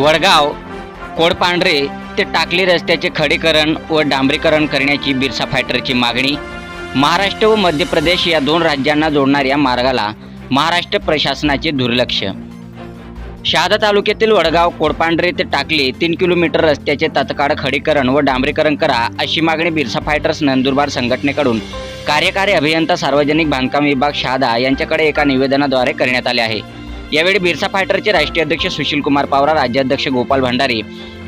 वडगाव कोडपांढरे ते टाकली रस्त्याचे खडीकरण व डांबरीकरण करण्याची बिरसा फायटरची मागणी। महाराष्ट्र व मध्य प्रदेश या दोन राज्यांना जोडणाऱ्या मार्गाला महाराष्ट्र प्रशासनाचे दुर्लक्ष। शहादा तालुक्यातील वडगाव कोडपांढरे ते टाकली 3 किलोमीटर रस्त्याचे तत्काळ खडीकरण व डांबरीकरण करा अशी मागणी बिरसा फायटर्स नंदुरबार संघटनेकडून कार्यकारी अभियंता सार्वजनिक बांधकाम विभाग शहादा यांच्याकडे एका निवेदनाद्वारे करण्यात आले आहे। यावेळी बिरसा फायटरचे राष्ट्रीय अध्यक्ष सुशील कुमार पावरा, राज्याध्यक्ष गोपाल भंडारी,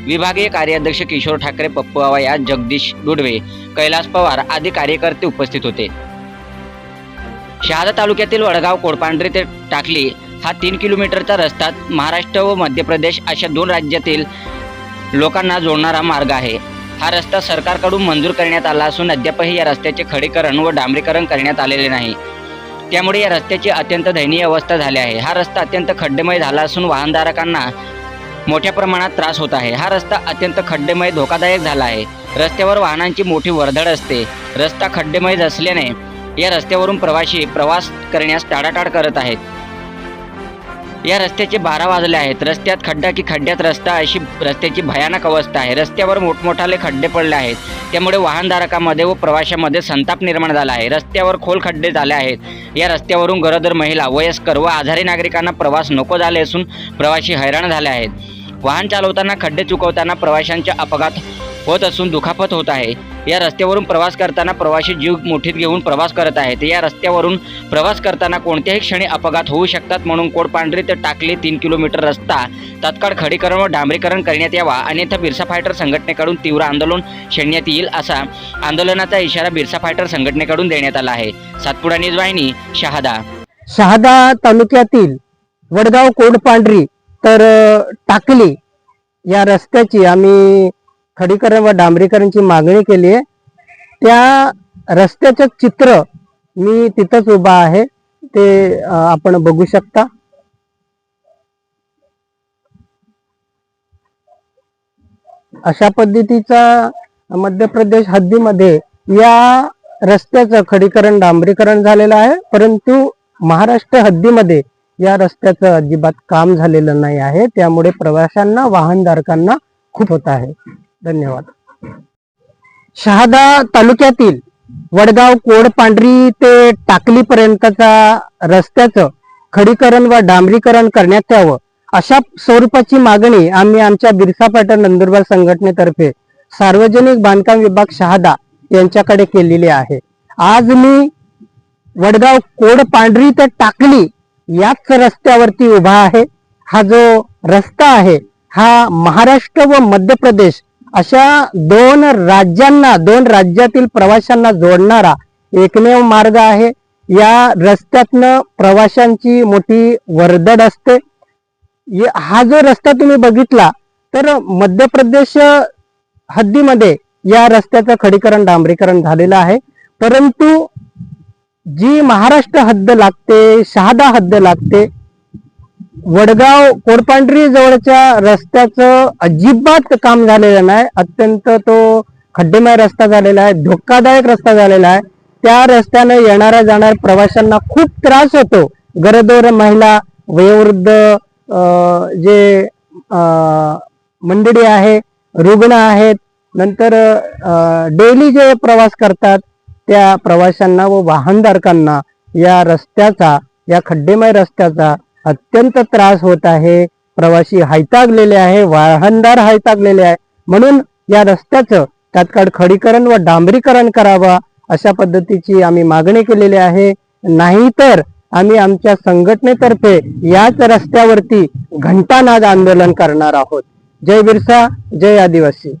विभागीय कार्याध्यक्ष किशोर ठाकरे, पप्पू आवाया, जगदीश दुडवे, कैलास पवार आदी कार्यकर्ते उपस्थित होते। शहादा तालुक्यातील वडगाव कोडपांढरे ते टाकली हा 3 किलोमीटरचा रस्ता महाराष्ट्र व मध्य प्रदेश अशा दोन राज्यातील लोकांना जोडणारा मार्ग आहे। हा रस्ता सरकारकडून मंजूर करण्यात आला असून अद्यापही या रस्त्याचे खडीकरण व डांबरीकरण करण्यात आलेले नाही। त्यामुळे या रस्त्याची अत्यंत दयनीय अवस्था झाली आहे। हा रस्ता अत्यंत खड्डेमय झाला असून वाहनधारकांना मोठ्या प्रमाणात त्रास होत आहे। हा रस्ता अत्यंत खड्डेमय धोकादायक झाला आहे। रस्त्यावर वाहनांची मोठी वर्दळ असते। रस्ता खड्डेमय असल्याने या रस्त्यावरून प्रवासी प्रवास करण्यास टाळाटाळ करत आहेत। या रस्त्याचे 12 वाजले आहेत। रस्त्यात खड्डा की खड्ड्यात रस्ता अशी रस्त्याची भयानक अवस्था आहे। रस्त्यावर मोठमोठाले खड्डे पडले आहेत। त्यामुळे वाहनधारकांमध्ये व प्रवाशांमध्ये संताप निर्माण झाला आहे। रस्त्यावर खोल खड्डे झाले आहेत। या रस्त्यावरून गरोदर महिला, वयस्कर व आजारी नागरिकांना प्रवास नको झाले असून प्रवासी हैराण झाले आहेत। वाहन चालवताना खड्डे चुकवताना प्रवाशांचे अपघात होत असून दुखापत होत आहे। या रस्त्यावरून प्रवास करताना प्रवासी जीव मुठीत घेऊन प्रवास करत आहेत। या रस्त्यावरून प्रवास करताना कोणत्याही क्षणी अपघात होऊ शकतात, म्हणून कोडपांढरे ते टाकली 3 किलोमीटर रस्ता तात्काळ खडीकरण व डांबरीकरण करण्यात यावा, अन्यथा बिरसा फायटर संघटनेकडून तीव्र आंदोलन छेडण्यात येईल असा आंदोलनाचा इशारा बिरसा फायटर संघटनेकडून देण्यात आला आहे। सातपुडा न्यूज वाहिनी, शहादा। शहादा तालुक्यातील वडगाव कोडपांढरी तर टाकली या रस्त्याची आम्ही खडीकरण व डांबरीकरणची मागणी केली आहे। त्या रस्त्याचं चित्र मी तिथंच उभा आहे, ते आपण बघू शकता। अशा पद्धतीचा मध्य प्रदेश हद्दीमध्ये या रस्त्याचं खडीकरण डांबरीकरण झालेलं आहे, परंतु महाराष्ट्र हद्दीमध्ये या रस्त्याचं अजिबात काम झालेलं नाही आहे। त्यामुळे प्रवाशांना, वाहनधारकांना खूप होत आहे। धन्यवाद। शहादा तालुक्यातील वडगाव कोडपांढरी ते टाकली पर्यंतचा रस्त्याचं खडीकरण व डांबरीकरण करण्यात यावं अशा स्वरूपाची मागणी आम्ही आमच्या बिरसा फायटर नंदुरबार संघटनेतर्फे सार्वजनिक बांधकाम विभाग शहादा यांच्याकडे केलेली आहे। आज मी वडगाव कोडपांढरी ते टाकली याच रस्त्यावरती उभा आहे। हा जो रस्ता आहे हा महाराष्ट्र व मध्य प्रदेश अशा दोन राज्यातील प्रवाशांना जोडणारा एकमेव मार्ग आहे। या रस्त्यातनं प्रवाशांची मोठी वर्दळ असते। हा जो रस्ता तुम्ही बघितला तर मध्य प्रदेश हद्दीमध्ये या रस्त्याचं खडीकरण डांबरीकरण झालेलं आहे, परंतु जी महाराष्ट्र हद्द लागते, शहादा हद्द लागते, वडगाव कोडपांढरी जवळच्या रस्त्याचं अजिबात काम झालेलं नाही। अत्यंत तो खड्डेमय रस्ता झालेला आहे, धोकादायक रस्ता झालेला आहे। त्या रस्त्याने येणाऱ्या जाणाऱ्या प्रवाशांना खूप त्रास होतो। गरोदर महिला, वयोवृद्ध जे मंडळी आहे, रुग्ण आहेत, नंतर डेली जे प्रवास करतात त्या प्रवाशांना व वाहनधारकांना या रस्त्याचा, या खड्डेमय रस्त्याचा अत्यंत त्रास होत आहे। प्रवासी हैतागलेले आहे, वाहनदार हैतागलेले आहे। म्हणून या रस्त्याचं तात्काळ खडीकरण व डांबरीकरण करावा अशा पद्धतीची आम्ही मागणी केलेली आहे। नाहीतर आम्ही आमच्या संघटनेतर्फे याच रस्त्यावरती घंटानाद आंदोलन करणार आहोत। जय बिरसा, जय आदिवासी।